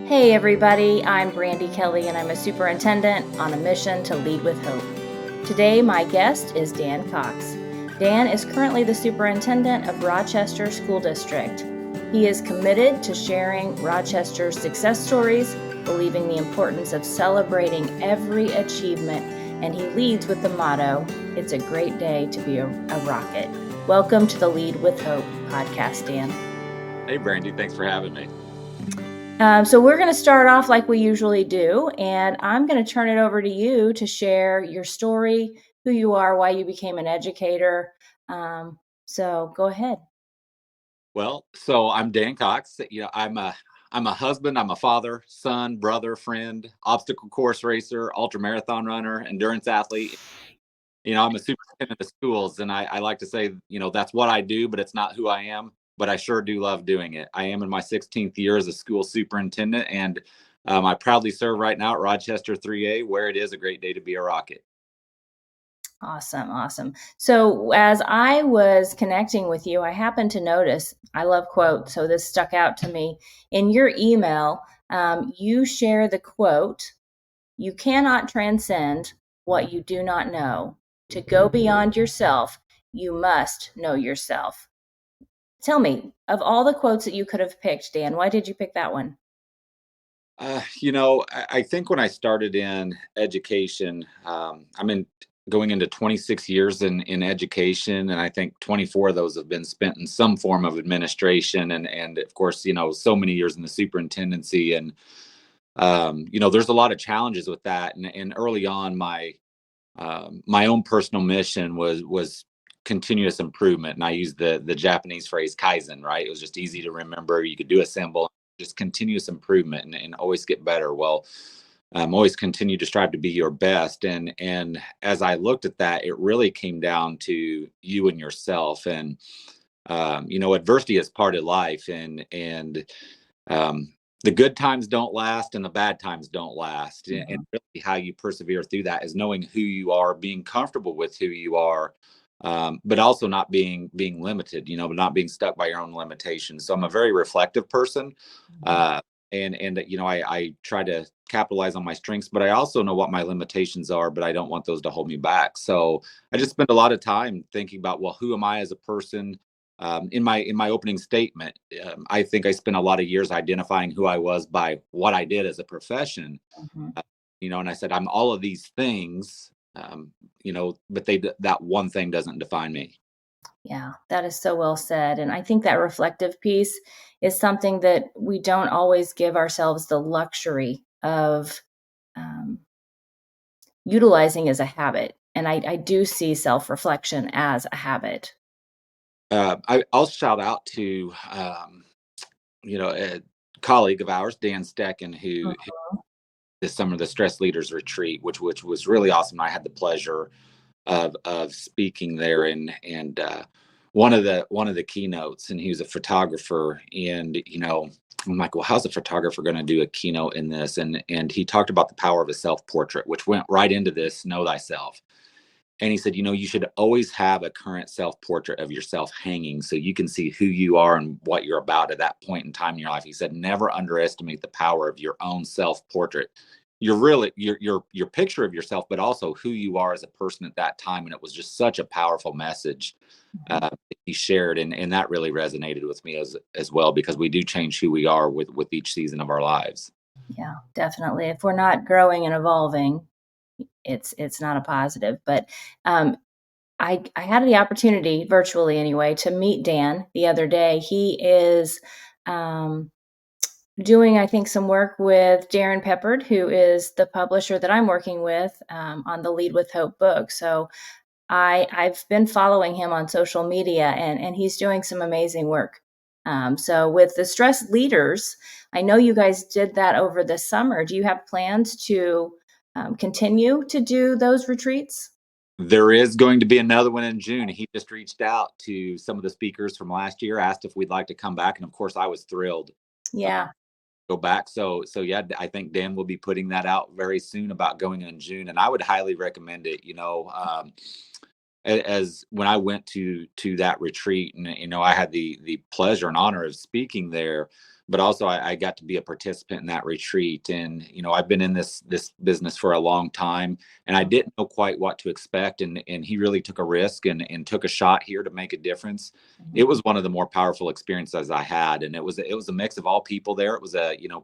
Hey everybody, I'm Brandy Kelly and I'm a superintendent on a mission to lead with hope. Today my guest is Dan Cox. Dan is currently the superintendent of Rochester School District. He is committed to sharing Rochester's success stories, believing the importance of celebrating every achievement, and he leads with the motto, "It's a great day to be a rocket." Welcome to the Lead with Hope podcast, Dan. Hey, Brandy, thanks for having me. So we're going to start off like we usually do, and I'm going to turn it over to you to share your story, who you are, why you became an educator. So go ahead. Well, so I'm Dan Cox. I'm a husband, I'm a father, son, brother, friend, obstacle course racer, ultramarathon runner, endurance athlete. I'm a superintendent of schools, and I like to say, that's what I do, but it's not who I am. But I sure do love doing it. I am in my 16th year as a school superintendent, and I proudly serve right now at Rochester 3A, where it is a great day to be a rocket. Awesome. So as I was connecting with you, I happened to notice, I love quotes, so this stuck out to me. In your email, you share the quote, "You cannot transcend what you do not know. To go beyond yourself, you must know yourself." Tell me, of all the quotes that you could have picked, Dan, why did you pick that one? I think when I started in education, I'm in going into 26 years in education, and I think 24 of those have been spent in some form of administration, and of course, so many years in the superintendency, and there's a lot of challenges with that, and early on, my own personal mission was continuous improvement, and I use the Japanese phrase kaizen. Right, it was just easy to remember. You could do a symbol, just continuous improvement, and always get better. Well, always continue to strive to be your best, and as I looked at that, it really came down to you and yourself, and adversity is part of life, and the good times don't last and the bad times don't last. And Mhm. really how you persevere through that is knowing who you are, being comfortable with who you are, but also not being limited, but not being stuck by your own limitations. So I'm a very reflective person. Mhm. Uh, and I try to capitalize on my strengths, but I also know what my limitations are, but I don't want those to hold me back. So I just spend a lot of time thinking about, well, who am I as a person? In my opening statement, I think I spent a lot of years identifying who I was by what I did as a profession. Mhm. Uh, and I said I'm all of these things, but that one thing doesn't define me. Yeah, that is so well said. And I think that reflective piece is something that we don't always give ourselves the luxury of um, utilizing as a habit. And I do see self reflection as a habit. I'll shout out to a colleague of ours, Dan Stecken, who this summer the Stress Leaders Retreat, which was really awesome. I had the pleasure of speaking there, and one of the keynotes, and he was a photographer, and I'm like, well, how's a photographer going to do a keynote in this? And he talked about the power of a self portrait, which went right into this, know thyself. And he said, you should always have a current self portrait of yourself hanging so you can see who you are and what you're about at that point in time in your life. He said, never underestimate the power of your own self portrait. You're really your picture of yourself, but also who you are as a person at that time. And it was just such a powerful message that he shared, and that really resonated with me as well, because we do change who we are with each season of our lives. Yeah, definitely. If we're not growing and evolving, it's not a positive. But um, I had the opportunity, virtually anyway, to meet Dan the other day. He is um, doing, I think, some work with Darren Peppard, who is the publisher that I'm working with on the Lead with Hope book. So I've been following him on social media, and he's doing some amazing work. So with the stress leaders, I know you guys did that over the summer. Do you have plans to continue to do those retreats? There is going to be another one in June. He just reached out to some of the speakers from last year, asked if we'd like to come back, and of course, I was thrilled to Yeah. go back. So yeah, I think Dan will be putting that out very soon about going in June, and I would highly recommend it. as when I went to that retreat, and I had the pleasure and honor of speaking there, but also I got to be a participant in that retreat. And I've been in this business for a long time, and I didn't know quite what to expect. And he really took a risk and took a shot here to make a difference. It Mhm. was one of the more powerful experiences I had, and it was a mix of all people there. It was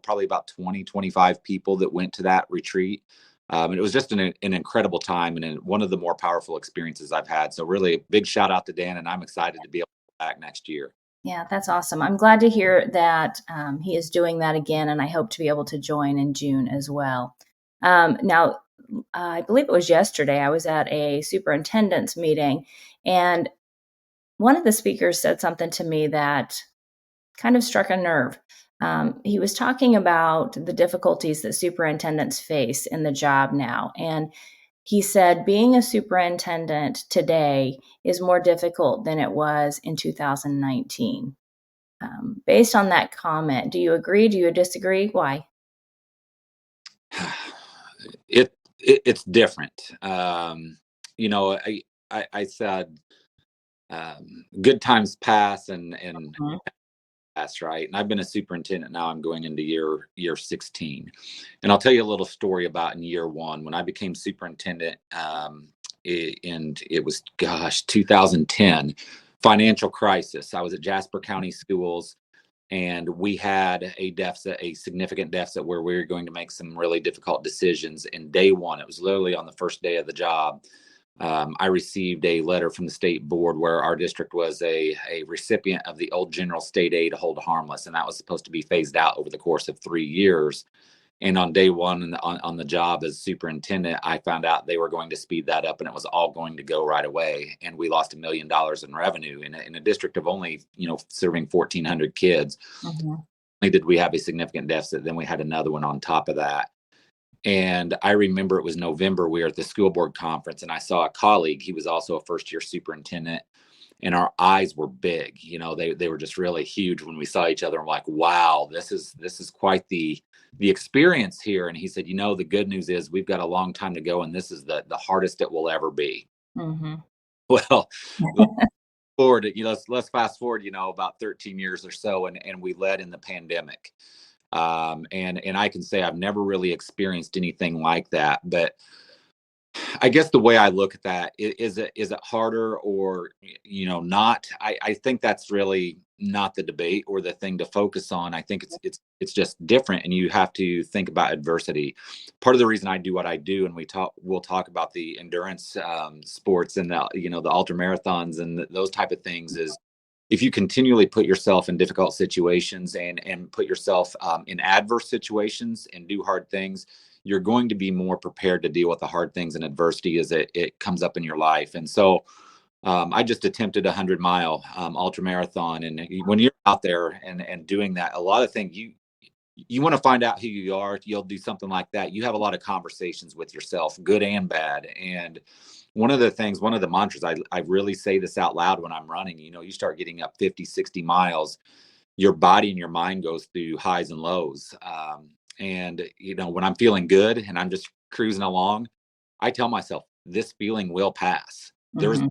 probably about 20-25 people that went to that retreat. And it was just an incredible time and one of the more powerful experiences I've had. So really a big shout out to Dan, and I'm excited to be able to go back next year. Yeah, that's awesome. I'm glad to hear that he is doing that again, and I hope to be able to join in June as well. Now, I believe it was yesterday, I was at a superintendent's meeting, and one of the speakers said something to me that kind of struck a nerve. He was talking about the difficulties that superintendents face in the job now. And he said being a superintendent today is more difficult than it was in 2019. Based on that comment, do you agree? Do you disagree? Why? It's different. I said good times pass and Mhm. pass, right. And I've been a superintendent now. I'm going into year 16, and I'll tell you a little story about in year one when I became superintendent. And it was 2010 financial crisis. I was at Jasper County Schools, and we had a significant deficit where we were going to make some really difficult decisions. And day one, it was literally on the first day of the job, I received a letter from the state board where our district was a recipient of the old general state aid hold harmless, and that was supposed to be phased out over the course of 3 years. And on day one on the job as superintendent, I found out they were going to speed that up, and it was all going to go right away. And we lost $1 million in revenue in a district of only serving 1,400 kids. Mhm. Not only did we have a significant deficit, then we had another one on top of that. And I remember it was November. We were at the school board conference, and I saw a colleague. He was also a first year superintendent, and our eyes were big. They were just really huge when we saw each other. I'm like, wow, this is quite the experience here. And he said, the good news is we've got a long time to go, and this is the hardest it will ever be. Mhm. Well, forward, let's fast forward, about 13 years or so, and we led in the pandemic. And I can say I've never really experienced anything like that. But I guess the way I look at that is it harder or not? I think that's really not the debate or the thing to focus on. I think it's just different, and you have to think about adversity. Part of the reason I do what I do, and we'll talk about the endurance sports and the ultra marathons and those type of things, is if you continually put yourself in difficult situations and put yourself in adverse situations and do hard things, you're going to be more prepared to deal with the hard things and adversity as it comes up in your life. And so I just attempted a 100-mile ultra marathon, and when you're out there and doing that, a lot of things you want to find out who you are. You'll do something like that. You have a lot of conversations with yourself, good and bad. And one of the mantras, I really say this out loud when I'm running, you start getting up 50, 60 miles, your body and your mind goes through highs and lows. And when I'm feeling good and I'm just cruising along, I tell myself this feeling will pass. There's Mhm.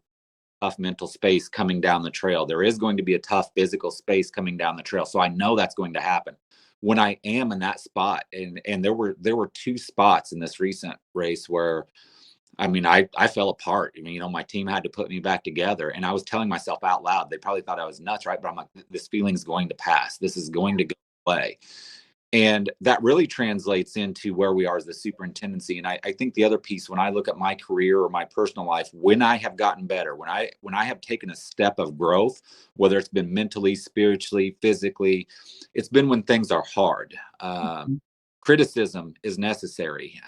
tough mental space coming down the trail. There is going to be a tough physical space coming down the trail. So I know that's going to happen. When I am in that spot, and there were two spots in this recent race where I fell apart. My team had to put me back together, and I was telling myself out loud. They probably thought I was nuts, right? But I'm like, this feeling's going to pass. This is going to go away. And that really translates into where we are as the superintendency. And I think the other piece, when I look at my career or my personal life, when I have gotten better, when I have taken a step of growth, whether it's been mentally, spiritually, physically, it's been when things are hard. Criticism is necessary.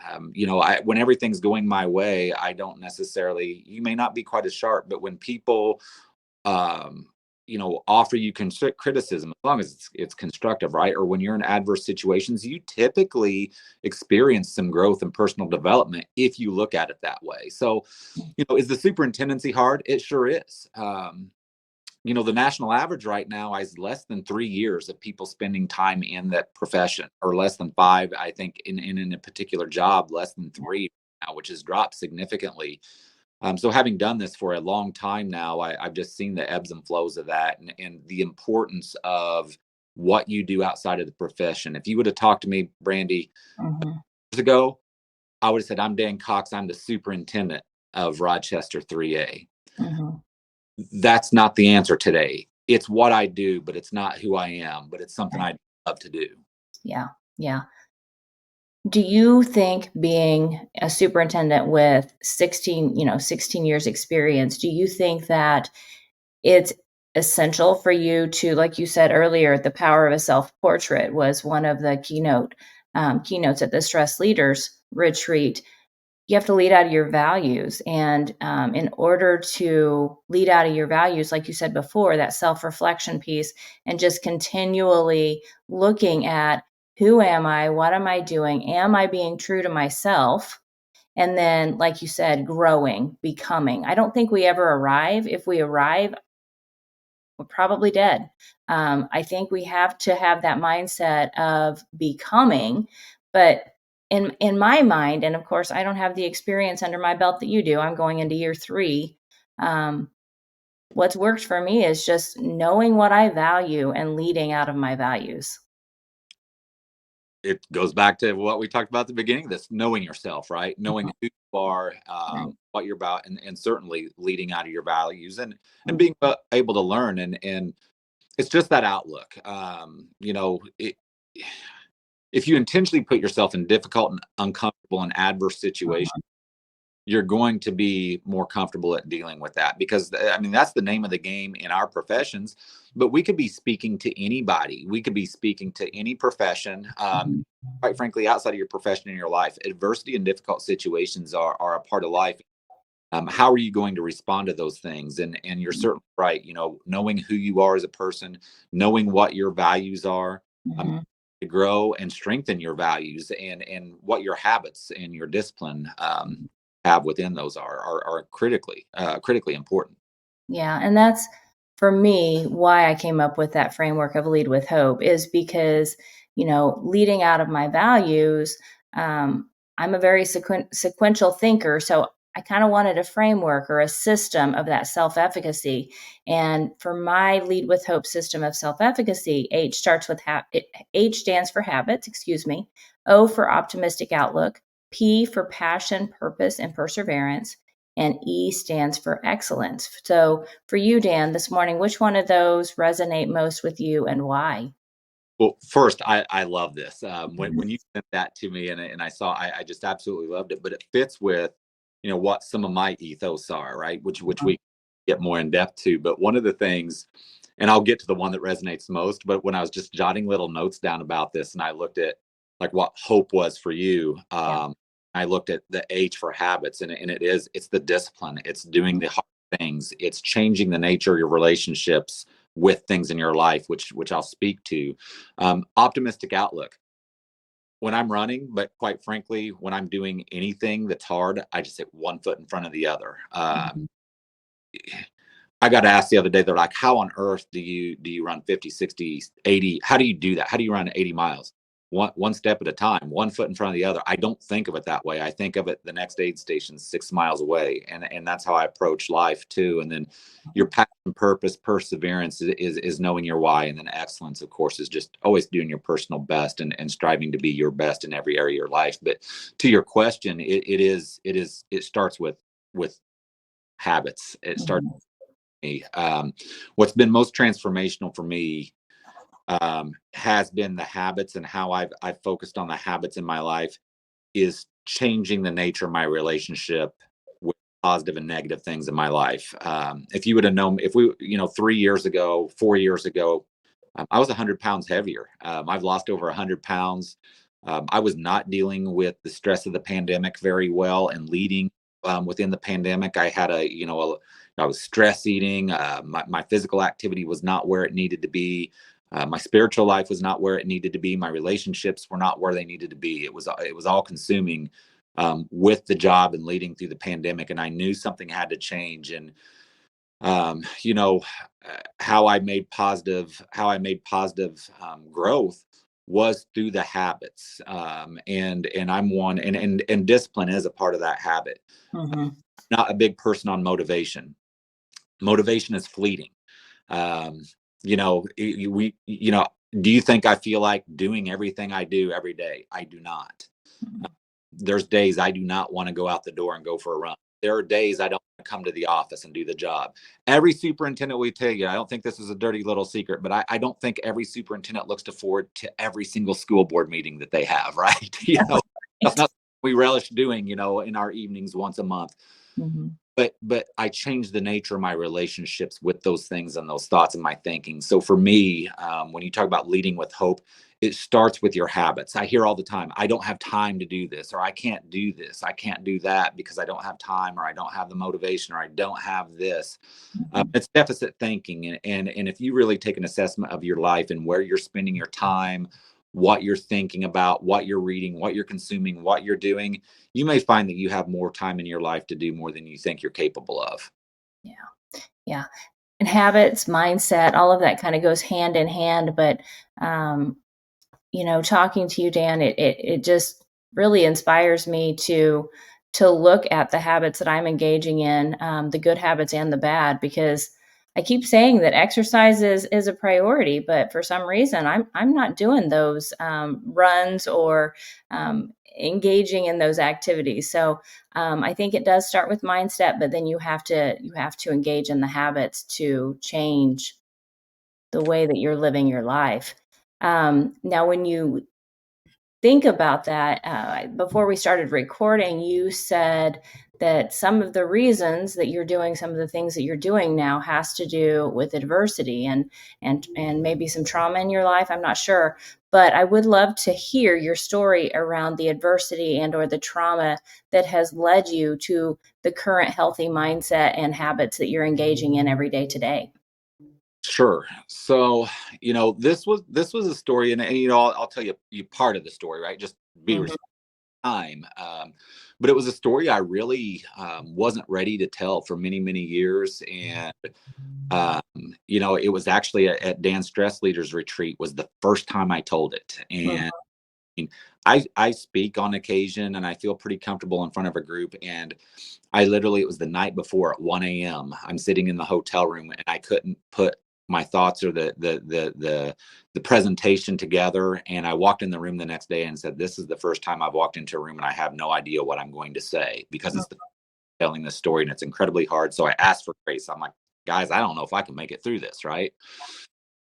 When everything's going my way, I don't necessarily. You may not be quite as sharp, but when people um, offer you criticism, as long as it's constructive, right? Or when you're in adverse situations, you typically experience some growth and personal development if you look at it that way. So, is the superintendency hard? It sure is. The national average right now is less than 3 years of people spending time in that profession, or less than five, I think, in a particular job, less than three now, which has dropped significantly. So having done this for a long time now, I've just seen the ebbs and flows of that, and the importance of what you do outside of the profession. If you would have talked to me, Brandy, Mhm. years ago, I would have said, I'm Dan Cox. I'm the superintendent of Rochester 3A. Mhm. That's not the answer today. It's what I do, but it's not who I am, but it's something Right. I love to do. Yeah. Yeah. Do you think being a superintendent with 16 years experience, do you think that it's essential for you to, like you said earlier, the power of a self-portrait was one of the keynotes at the Stress Leaders Retreat. You have to lead out of your values. And in order to lead out of your values, like you said before, that self reflection piece, and just continually looking at who am I? What am I doing? Am I being true to myself? And then, like you said, growing, becoming. I don't think we ever arrive. If we arrive, we're probably dead. I think we have to have that mindset of becoming, but in my mind, and of course, I don't have the experience under my belt that you do. I'm going into year 3. Um, what's worked for me is just knowing what I value and leading out of my values. It goes back to what we talked about at the beginning of this, knowing yourself, right? Knowing Mhm. who you are, Right. what you're about, and certainly leading out of your values, and Mhm. being able to learn, and it's just that outlook. If you intentionally put yourself in difficult and uncomfortable and adverse situations, you're going to be more comfortable at dealing with that, because I mean that's the name of the game in our professions. But we could be speaking to anybody, we could be speaking to any profession, Mhm. quite frankly, outside of your profession in your life. Adversity and difficult situations are a part of life. How are you going to respond to those things? And you're certainly right, knowing who you are as a person, knowing what your values are, um, Mhm. to grow and strengthen your values, and what your habits and your discipline have within those are critically important. Yeah, and that's for me why I came up with that framework of lead with hope is because, leading out of my values, um, I'm a very sequential thinker. So I kind of wanted a framework or a system of that self efficacy. And for my lead with hope system of self efficacy, H stands for habits, excuse me, O for optimistic outlook, P for passion, purpose, and perseverance, and E stands for excellence. So, for you, Dan, this morning, which one of those resonate most with you and why? Well, first, I love this. When Mhm. you sent that to me, and I saw, I just absolutely loved it. But it fits with, what some of my ethos are, right? Which we get more in depth to. But one of the things, and I'll get to the one that resonates most. But when I was just jotting little notes down about this, and I looked at like what hope was for you, Yeah. I looked at the H for habits, and it's the discipline. It's doing the hard things. It's changing the nature of your relationships with things in your life, which I'll speak to. Optimistic outlook. When I'm running, but quite frankly, when I'm doing anything that's hard, I just hit one foot in front of the other. Mhm. I got asked the other day, they're like, how on earth do you run 50, 60, 80? How do you do that? How do you run 80 miles? One step at a time, one foot in front of the other. I don't think of it that way. I think of it, the next aid station 6 miles away. And that's how I approach life too. And then your passion, purpose, perseverance is knowing your why. And then excellence, of course, is just always doing your personal best, and striving to be your best in every area of your life. But to your question, it starts with habits. It starts Mhm. me. What's been most transformational for me, has been the habits, and how I've focused on the habits in my life is changing the nature of my relationship with positive and negative things in my life. If you would have known, if we, 3 years ago, 4 years ago, I was 100 pounds heavier. I've lost over 100 pounds. I was not dealing with the stress of the pandemic very well, and leading within the pandemic. I had I was stress eating. My physical activity was not where it needed to be. My spiritual life was not where it needed to be. My relationships were not where they needed to be. It was all consuming, with the job and leading through the pandemic, and I knew something had to change. And um, you know how I made positive growth was through the habits, and I'm one, and discipline is a part of that habit. Mhm. not a big person on motivation. Motivation is fleeting. Um, do you think I feel like doing everything I do every day? I do not. There's days I do not want to go out the door and go for a run. There are days I don't want to come to the office and do the job. Every superintendent will tell you, I don't think this is a dirty little secret, but I don't think every superintendent looks forward to every single school board meeting that they have, right? That's not what we relish doing, in our evenings once a month. Mm-hmm. But I changed the nature of my relationships with those things and those thoughts and my thinking. So for me, when you talk about leading with hope, it starts with your habits. I hear all the time, I don't have time to do this, or I can't do this, I can't do that because I don't have time, or I don't have the motivation, or I don't have this. It's deficit thinking. And if you really take an assessment of your life and where you're spending your time, what you're thinking about, what you're reading, what you're consuming, what you're doing, you may find that you have more time in your life to do more than you think you're capable of. Yeah. Yeah. And habits, mindset, all of that kind of goes hand in hand. But, talking to you, Dan, it just really inspires me to look at the habits that I'm engaging in, the good habits and the bad, because I keep saying that exercise is a priority, but for some reason I'm not doing those runs or engaging in those activities. So I think it does start with mindset, but then you have to engage in the habits to change the way that you're living your life. Now, when you think about that, before we started recording, you said that some of the reasons that you're doing some of the things that you're doing now has to do with adversity and maybe some trauma in your life. I'm not sure, but I would love to hear your story around the adversity and or the trauma that has led you to the current healthy mindset and habits that you're engaging in every day today. Sure. So, this was a story, and I'll tell you part of the story, right? Just be Mhm. respectful of time. But it was a story I really wasn't ready to tell for many, many years, and um, it was actually at Dan's Stress Leaders Retreat was the first time I told it, and Mhm. I speak on occasion, and I feel pretty comfortable in front of a group, and it was the night before at 1 a.m. I'm sitting in the hotel room and I couldn't put my thoughts or the presentation together. And I walked in the room the next day and said, "This is the first time I've walked into a room and I have no idea what I'm going to say because it's telling this story and it's incredibly hard." So I asked for grace. I'm like, "Guys, I don't know if I can make it through this, right?"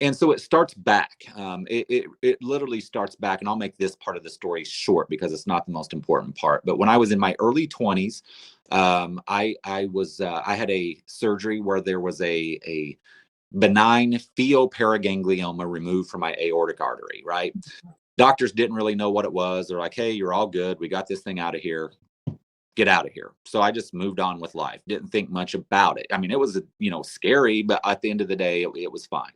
And so it starts back. It literally starts back, and I'll make this part of the story short because it's not the most important part. But when I was in my early 20s, I had a surgery where there was a benign pheoparaganglioma removed from my aortic artery. Right, doctors didn't really know what it was. They're like, "Hey, you're all good. We got this thing out of here. Get out of here." So I just moved on with life. Didn't think much about it. I mean, it was scary, but at the end of the day, it was fine.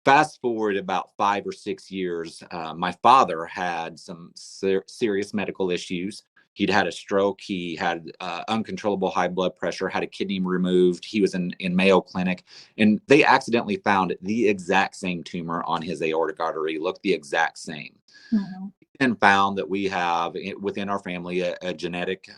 Fast forward about 5 or 6 years, my father had some serious medical issues. He'd had a stroke. He had uncontrollable high blood pressure, had a kidney removed. He was in Mayo Clinic, and they accidentally found the exact same tumor on his aortic artery, looked the exact same, Mhm. and found that we have within our family a genetic,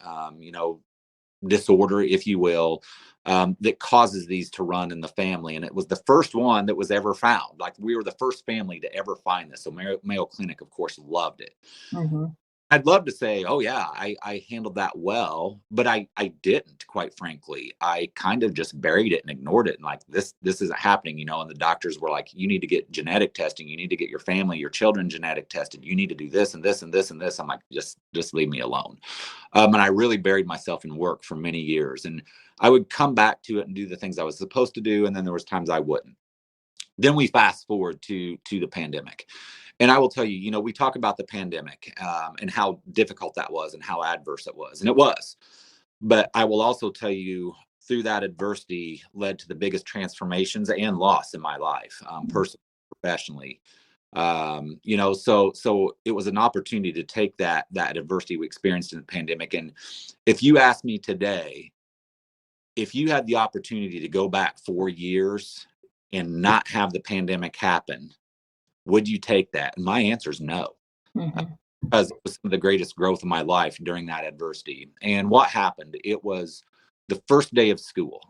disorder, if you will, that causes these to run in the family. And it was the first one that was ever found. Like we were the first family to ever find this. So Mayo Clinic, of course, loved it. Mhm. I'd love to say, oh yeah, I handled that well, but I didn't, quite frankly. I kind of just buried it and ignored it. And like this isn't happening, and the doctors were like, you need to get genetic testing, you need to get your family, your children genetic tested, you need to do this and this and this and this. I'm like, just leave me alone. And I really buried myself in work for many years. And I would come back to it and do the things I was supposed to do. And then there was times I wouldn't. Then we fast forward to the pandemic. And I will tell you, we talk about the pandemic and how difficult that was and how adverse it was. And it was. But I will also tell you, through that adversity led to the biggest transformations and loss in my life, personally, professionally. So it was an opportunity to take that adversity we experienced in the pandemic. And if you ask me today, if you had the opportunity to go back 4 years and not have the pandemic happen, would you take that? And my answer is no, Mhm. because it was some of the greatest growth of my life during that adversity. And what happened? It was the first day of school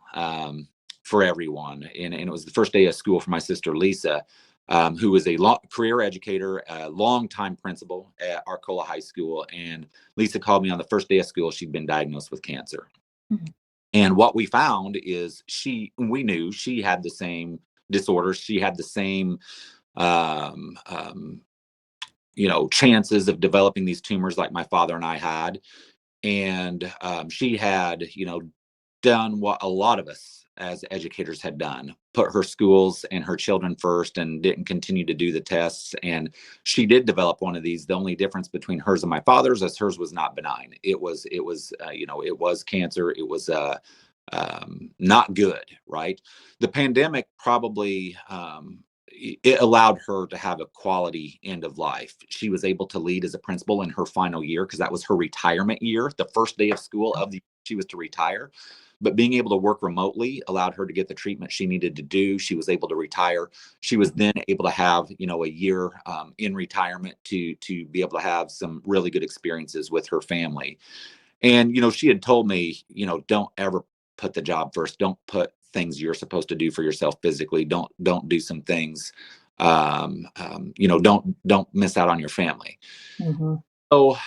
for everyone. And it was the first day of school for my sister, Lisa, who was a career educator, a longtime principal at Arcola High School. And Lisa called me on the first day of school. She'd been diagnosed with cancer. Mm-hmm. And what we found is we knew she had the same disorders. She had the same, chances of developing these tumors like my father and I had. And she had, done what a lot of us as educators had done, put her schools and her children first and didn't continue to do the tests. And she did develop one of these. The only difference between hers and my father's is hers was not benign. It was cancer. It was not good, right? The pandemic probably, it allowed her to have a quality end of life. She was able to lead as a principal in her final year because that was her retirement year. The first day of school she was to retire. But being able to work remotely allowed her to get the treatment she needed to do. She was able to retire. She was then able to have, a year in retirement to be able to have some really good experiences with her family. And, she had told me, don't ever put the job first. Don't put things you're supposed to do for yourself physically. Don't do some things. Don't miss out on your family. Mm-hmm. So,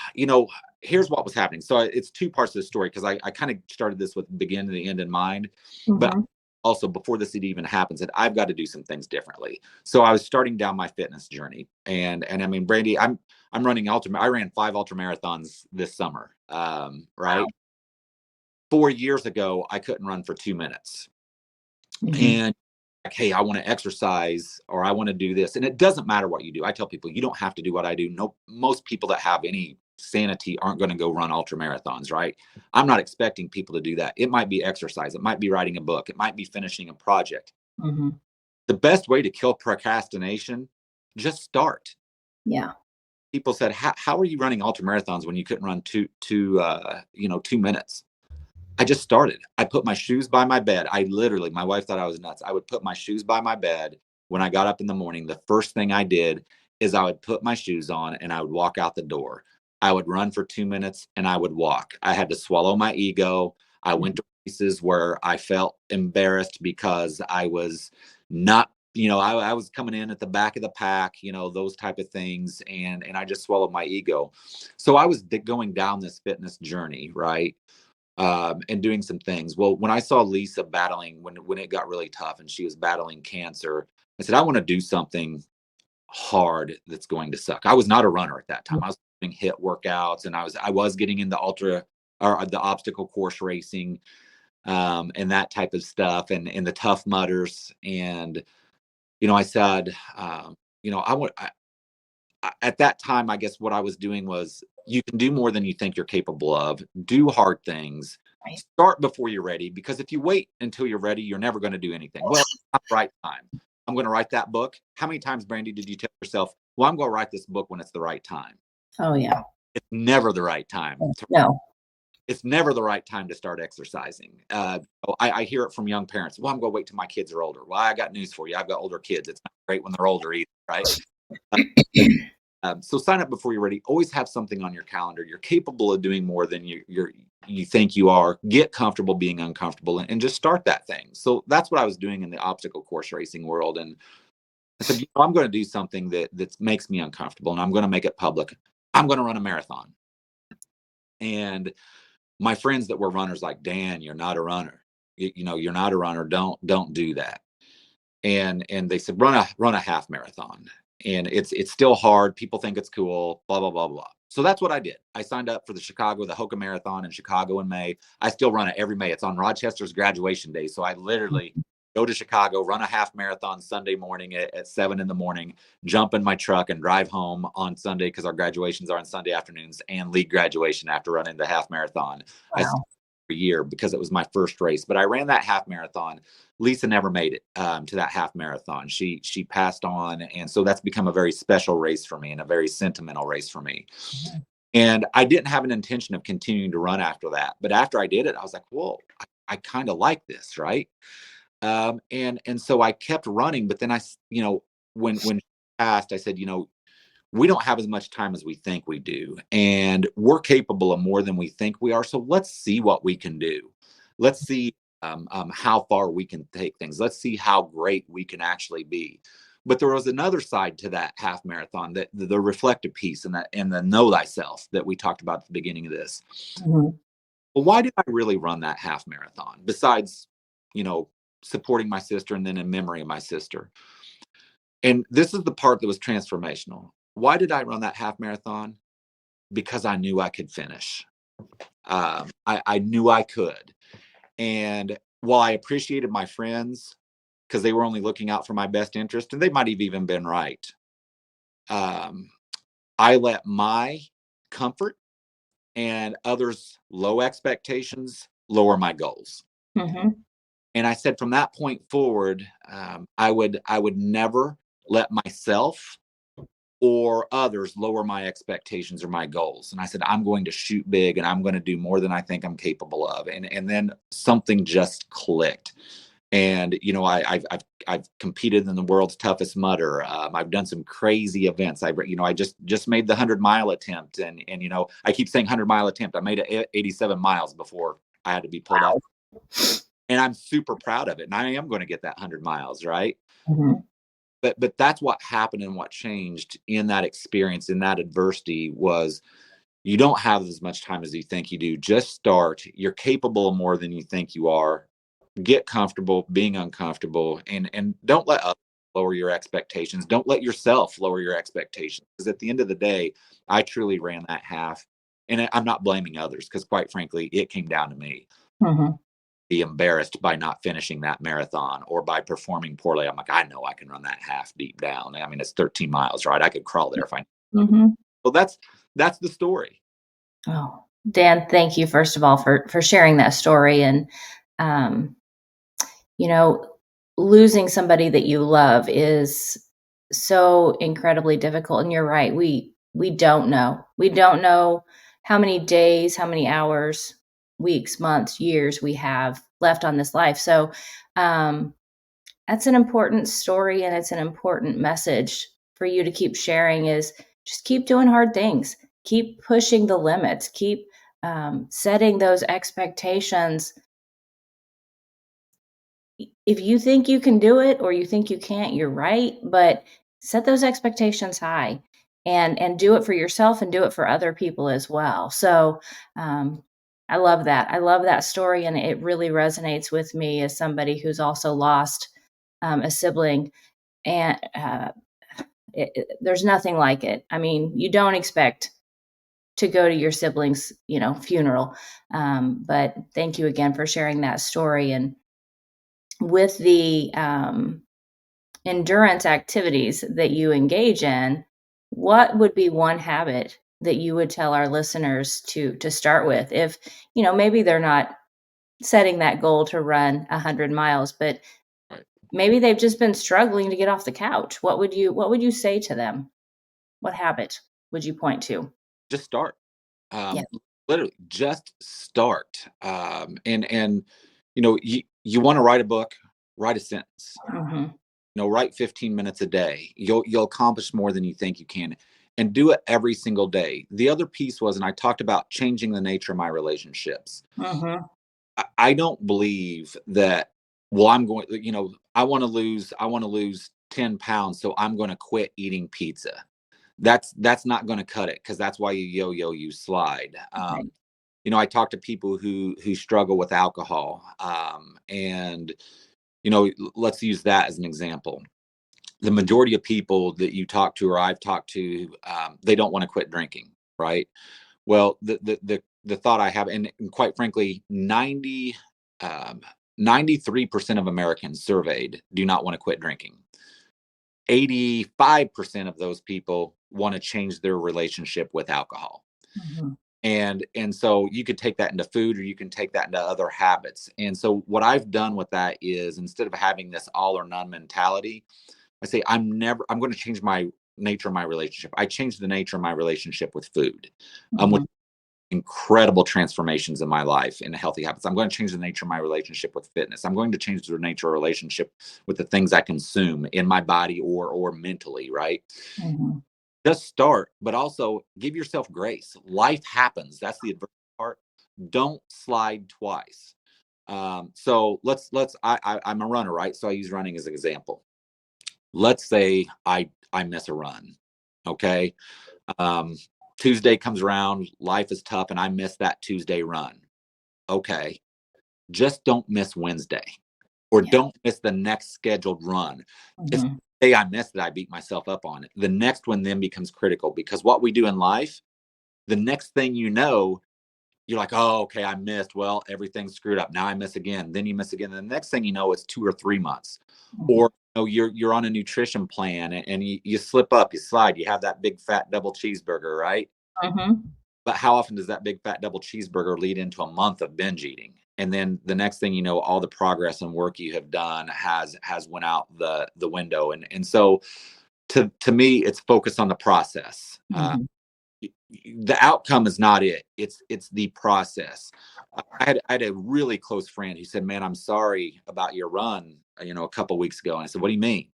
here's what was happening. So it's two parts of the story because I kind of started this with the beginning and the end in mind. Mm-hmm. But also before this even happens, that I've got to do some things differently. So I was starting down my fitness journey. And I mean, Brandy, I'm running I ran 5 ultramarathons this summer. Right. Wow. 4 years ago, I couldn't run for 2 minutes. Mm-hmm. And like, hey, I want to exercise or I want to do this. And it doesn't matter what you do. I tell people, you don't have to do what I do. No, most people that have any sanity aren't going to go run ultra marathons, right? I'm not expecting people to do that. It might be exercise. It might be writing a book. It might be finishing a project. Mm-hmm. The best way to kill procrastination, just start. Yeah. People said, how are you running ultra marathons when you couldn't run 2 minutes? I just started. I put my shoes by my bed. My wife thought I was nuts. I would put my shoes by my bed when I got up in the morning. The first thing I did is I would put my shoes on and I would walk out the door. I would run for 2 minutes and I would walk. I had to swallow my ego. I went to places where I felt embarrassed because I was not, I was coming in at the back of the pack, those type of things. And I just swallowed my ego. So I was going down this fitness journey, right? And doing some things. Well, when I saw Lisa battling, when it got really tough and she was battling cancer, I said, I want to do something hard that's going to suck. I was not a runner at that time. I was doing HIIT workouts and I was getting into the obstacle course racing and that type of stuff and the Tough Mudders. And, I said, at that time, I guess what I was doing was you can do more than you think you're capable of. Do hard things. Right. Start before you're ready, because if you wait until you're ready, you're never going to do anything. Well, it's not the right time. I'm going to write that book. How many times, Brandy, did you tell yourself, well, I'm going to write this book when it's the right time? Oh, yeah. It's never the right time. No. It's never the right time to start exercising. I hear it from young parents. Well, I'm going to wait till my kids are older. Well, I got news for you. I've got older kids. It's not great when they're older either, right? So sign up before you're ready. Always have something on your calendar. You're capable of doing more than you think you are. Get comfortable being uncomfortable and just start that thing. So that's what I was doing in the obstacle course racing world. And I said, I'm going to do something that makes me uncomfortable and I'm going to make it public. I'm going to run a marathon. And my friends that were runners like, Dan, you're not a runner. You're not a runner. Don't do that. And they said, run a half marathon. And it's still hard. People think it's cool, blah, blah, blah, blah. So that's what I did. I signed up for the Hoka Marathon in Chicago in May. I still run it every May. It's on Rochester's graduation day. So I literally go to Chicago, run a half marathon Sunday morning at 7 a.m, jump in my truck and drive home on Sunday because our graduations are on Sunday afternoons and lead graduation after running the half marathon. Wow. A year because it was my first race, but I ran that half marathon. Lisa never made it to that half marathon. She passed on, and so that's become a very special race for me and a very sentimental race for me. Mm-hmm. And I didn't have an intention of continuing to run after that, but after I did it, I was like, whoa, I kind of like this, right? And so I kept running, but then when she passed, I said, we don't have as much time as we think we do, and we're capable of more than we think we are. So let's see what we can do. Let's see how far we can take things. Let's see how great we can actually be. But there was another side to that half marathon, that the reflective piece, and the know thyself that we talked about at the beginning of this. Mhm. Well, why did I really run that half marathon? Besides, you know, supporting my sister and then in memory of my sister. And this is the part that was transformational. Why did I run that half marathon? Because I knew I could finish. I knew I could. And while I appreciated my friends because they were only looking out for my best interest, and they might have even been right, um, I let my comfort and others' low expectations lower my goals. Mhm. And I said from that point forward, I would never let myself or others lower my expectations or my goals. And I said, I'm going to shoot big and I'm going to do more than I think I'm capable of. And then something just clicked. And I've competed in the world's toughest mudder. I've done some crazy events. I just made the 100-mile attempt, and I keep saying 100-mile attempt. I made it 87 miles before I had to be pulled off, Wow. and I'm super proud of it. And I am going to get that 100 miles, right? Mhm. But that's what happened, and what changed in that experience, in that adversity, was you don't have as much time as you think you do. Just start. You're capable of more than you think you are. Get comfortable being uncomfortable, and don't let others lower your expectations. Don't let yourself lower your expectations, because at the end of the day, I truly ran that half, and I'm not blaming others, because quite frankly, it came down to me. Mhm. Be embarrassed by not finishing that marathon or by performing poorly. I'm like, I know I can run that half deep down. I mean, it's 13 miles, right? I could crawl there if I. Mhm. Well, that's the story. Oh, Dan, thank you first of all for sharing that story. And um, you know, losing somebody that you love is so incredibly difficult. And you're right. We don't know. We don't know how many days, how many hours, weeks, months, years we have left on this life. So um, that's an important story, and it's an important message for you to keep sharing. Is just keep doing hard things, keep pushing the limits, keep setting those expectations. If you think you can do it or you think you can't, you're right, but set those expectations high, and do it for yourself and do it for other people as well. So um, I love that. I love that story, and it really resonates with me as somebody who's also lost a sibling. And there's nothing like it. I mean, you don't expect to go to your siblings, funeral. But thank you again for sharing that story. And with the endurance activities that you engage in, what would be one habit that you would tell our listeners to start with? If maybe they're not setting that goal to run 100 miles, but Right. maybe they've just been struggling to get off the couch. What would you say to them? What habit would you point to? Just start. Yeah. Um, Literally, just start. And you want to write a book, write a sentence. Mhm. Write 15 minutes a day. You'll accomplish more than you think you can, and do it every single day. The other piece was, and I talked about changing the nature of my relationships. Mhm. I don't believe that. Well, I'm going. I want to lose 10 pounds, so I'm going to quit eating pizza. That's not going to cut it, because that's why you yo-yo, you slide. Right. I talk to people who struggle with alcohol, and let's use that as an example. The majority of people that you talk to, or I've talked to, they don't want to quit drinking, right? Well, the thought I have, and quite frankly, 93% of Americans surveyed do not want to quit drinking. 85% of those people want to change their relationship with alcohol. Mhm. And so you could take that into food, or you can take that into other habits. And so what I've done with that is, instead of having this all or none mentality, I say I'm going to change my nature of my relationship. I changed the nature of my relationship with food, which Mhm. incredible transformations in my life in healthy habits. I'm going to change the nature of my relationship with fitness. I'm going to change the nature of relationship with the things I consume in my body, or mentally, right? Mhm. Just start, but also give yourself grace. Life happens. That's the adversity part. Don't slide twice. So I'm a runner, right? So I use running as an example. Let's say I miss a run. Okay. Um, Tuesday comes around, life is tough, and I miss that Tuesday run. Okay. Just don't miss Wednesday, or Yeah. don't miss the next scheduled run. If Mhm. the day I missed it, I beat myself up on it. The next one then becomes critical, because what we do in life, the next thing you know, you're like, oh, okay, I missed. Well, everything's screwed up. Now I miss again. Then you miss again. And the next thing you know, it's 2 or 3 months. Mhm. Or you're on a nutrition plan, and you slip up, you slide, you have that big fat double cheeseburger, right? Mhm. But how often does that big fat double cheeseburger lead into a month of binge eating? And then the next thing you know, all the progress and work you have done has went out the window. And so to me, it's focused on the process. Mhm. The outcome is not it. It's the process. I had a really close friend who said, "Man, I'm sorry about your run, a couple weeks ago." And I said, "What do you mean?"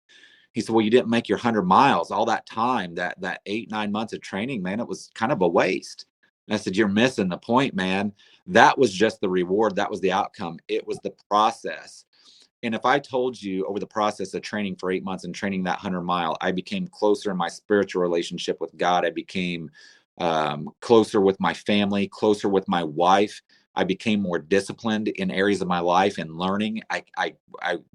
He said, "Well, you didn't make your 100 miles. All that time, that 8, 9 months of training, man, it was kind of a waste." And I said, "You're missing the point, man. That was just the reward. That was the outcome. It was the process." And if I told you, over the process of training for 8 months and training that 100 mile, I became closer in my spiritual relationship with God. I became closer with my family, closer with my wife. I became more disciplined in areas of my life and learning. I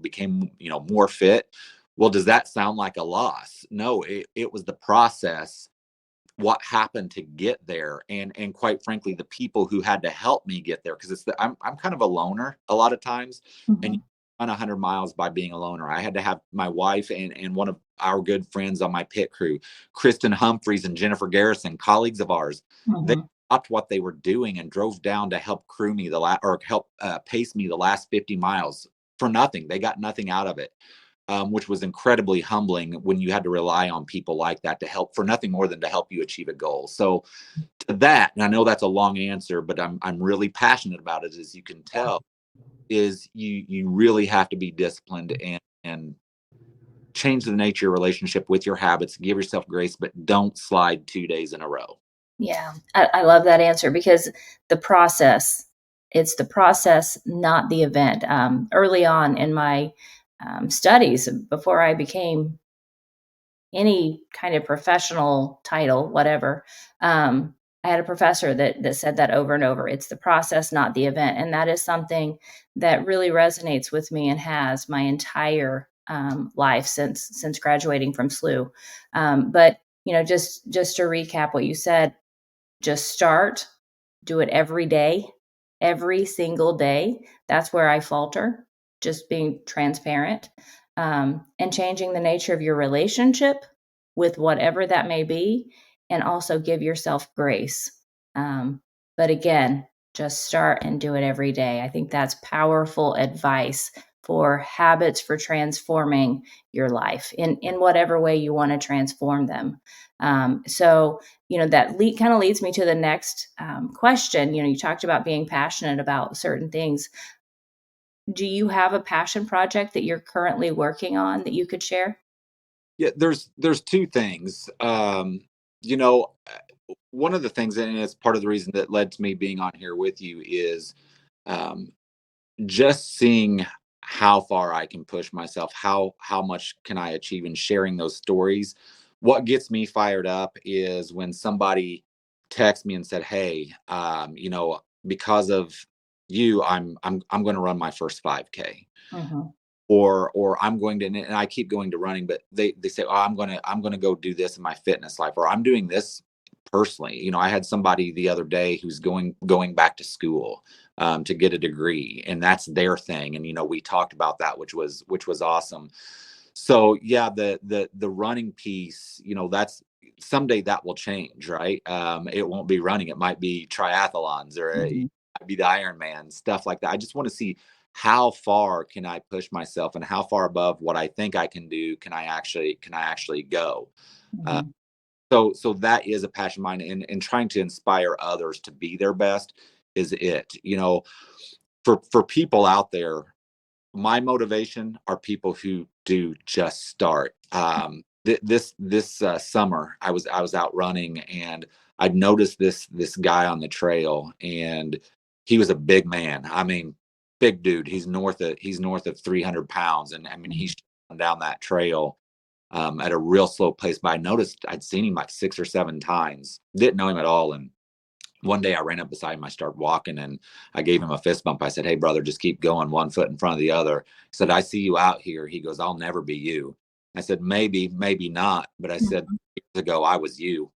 became, more fit. Well, does that sound like a loss? No, it was the process, what happened to get there, and quite frankly, the people who had to help me get there, because I'm kind of a loner a lot of times. And you Mhm. run 100 miles by being a loner. I had to have my wife and one of our good friends on my pit crew, Kristen Humphreys and Jennifer Garrison, colleagues of ours. They Mhm. stopped what they were doing and drove down to help crew me or help pace me the last 50 miles for nothing. They got nothing out of it, which was incredibly humbling when you had to rely on people like that to help, for nothing more than to help you achieve a goal. So to that, and I know that's a long answer, but I'm really passionate about it, as you can tell, is you really have to be disciplined, and change the nature of your relationship with your habits. Give yourself grace, but don't slide 2 days in a row. Yeah, I love that answer because the process, it's the process, not the event. Early on in my studies, before I became any kind of professional title, whatever, I had a professor that said that over and over. It's the process, not the event, and that is something that really resonates with me and has my entire life since graduating from SLU. But just to recap what you said, just start, do it every single day. That's where I falter, just being transparent, and changing the nature of your relationship with whatever that may be, and also give yourself grace. But again, just start and do it every day. I think that's powerful advice for habits for transforming your life in whatever way you want to transform them. So that kind of leads me to the next question. You talked about being passionate about certain things. Do you have a passion project that you're currently working on that you could share? Yeah, there's two things. You know, One of the things, and it's part of the reason that led to me being on here with you, is um, just seeing how far I can push myself, how much can I achieve, and sharing those stories. What gets me fired up is when somebody texts me and said, "Hey, because of you, I'm going to run my first 5K." Mm-hmm. Or I'm going to, and I keep going to running, but they say, "Oh, I'm going to go do this in my fitness life," or "I'm doing this personally." I had somebody the other day who's going back to school to get a degree, and that's their thing. And we talked about that, which was awesome. So yeah, the running piece, that's someday that will change, right? It won't be running; it might be triathlons, or it Mm-hmm. might be the Ironman, stuff like that. I just want to see how far can I push myself, and how far above what I think I can do can I actually go. Uh, Mm-hmm. so that is a passion of mine, and trying to inspire others to be their best is it. For people out there, my motivation are people who do just start. This summer, I was out running, and I'd noticed this guy on the trail, and he was a big man. I mean, big dude. He's north of 300 pounds. And I mean, he's down that trail at a real slow pace. But I noticed I'd seen him like 6 or 7 times, didn't know him at all. And one day I ran up beside him, I started walking, and I gave him a fist bump. I said, "Hey brother, just keep going, one foot in front of the other." He said, "I see you out here." He goes, "I'll never be you." I said, "Maybe, maybe not." But I said, Mhm. "Years ago, I was you.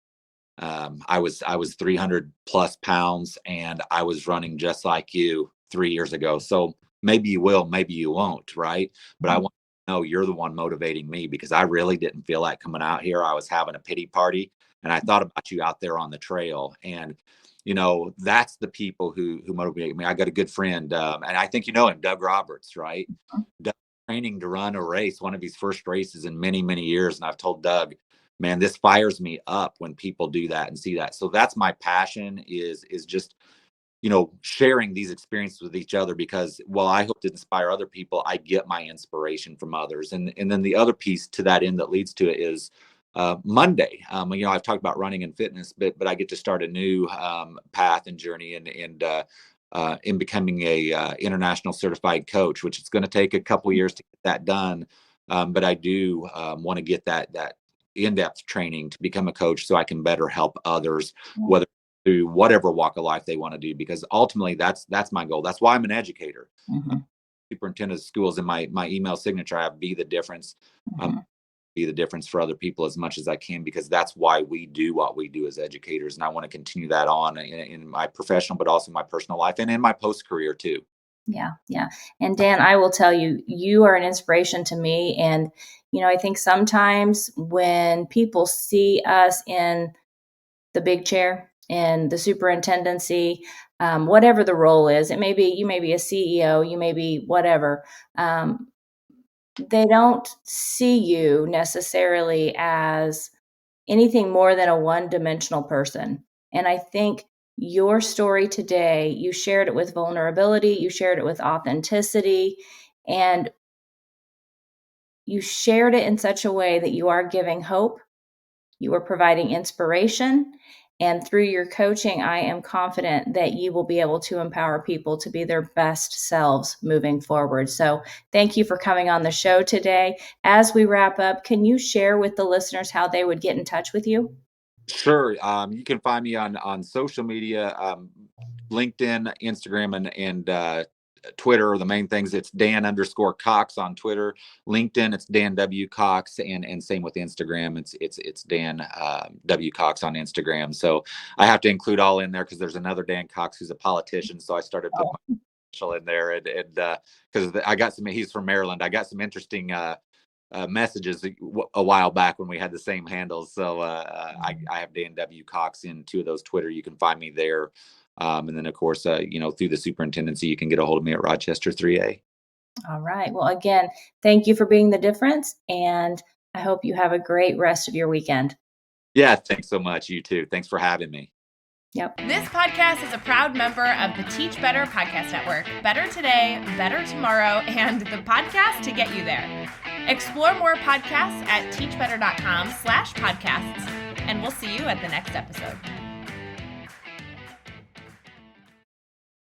I was 300 plus pounds, and I was running just like you 3 years ago. So maybe you will, maybe you won't, right? But I Mhm. want to know you're the one motivating me, because I really didn't feel like coming out here. I was having a pity party, and I thought about you out there on the trail. And that's the people who motivate me. I got a good friend, and I think you know him, Doug Roberts, right? Doug training to run a race, one of his first races in many, many years. And I've told Doug, man, this fires me up when people do that and see that. So that's my passion, is just sharing these experiences with each other, because while I hope to inspire other people, I get my inspiration from others. And then the other piece to that end that leads to it is Monday. I've talked about running and fitness, but I get to start a new path and journey, and in becoming a international certified coach, which is going to take a couple years to get that done. But I do want to get that in-depth training to become a coach, so I can better help others, whether through whatever walk of life they want to do, because ultimately that's my goal. That's why I'm an educator. Mhm. Superintendent of schools, in my email signature, I have be the difference. Mhm. Be the difference for other people as much as I can, because that's why we do what we do as educators. And I want to continue that on in my professional, but also my personal life, and in my post career too. Yeah, yeah. And Dan, I will tell you, you are an inspiration to me. And, I think sometimes when people see us in the big chair in the superintendency, whatever the role is, it may be, you may be a CEO, you may be whatever. Um, they don't see you necessarily as anything more than a one-dimensional person. And I think your story today, you shared it with vulnerability, you shared it with authenticity, and you shared it in such a way that you are giving hope, you are providing inspiration, and through your coaching, I am confident that you will be able to empower people to be their best selves moving forward. So, thank you for coming on the show today. As we wrap up, can you share with the listeners how they would get in touch with you? Sure. You can find me on social media, LinkedIn, Instagram, and Twitter are the main things. It's Dan_Cox on Twitter. LinkedIn, it's Dan W Cox, and same with Instagram. It's Dan W Cox on Instagram. So I have to include all in there, because there's another Dan Cox who's a politician. So I started putting my initial in there, and because I got some. He's from Maryland. I got some interesting messages a while back when we had the same handles. So I have Dan W Cox in two of those Twitter. You can find me there. And then of course, through the superintendency, you can get a hold of me at Rochester 3A. All right. Well, again, thank you for being the difference. And I hope you have a great rest of your weekend. Yeah, thanks so much. You too. Thanks for having me. Yep. This podcast is a proud member of the Teach Better Podcast Network. Better today, better tomorrow, and the podcast to get you there. Explore more podcasts at teachbetter.com/podcasts, and we'll see you at the next episode.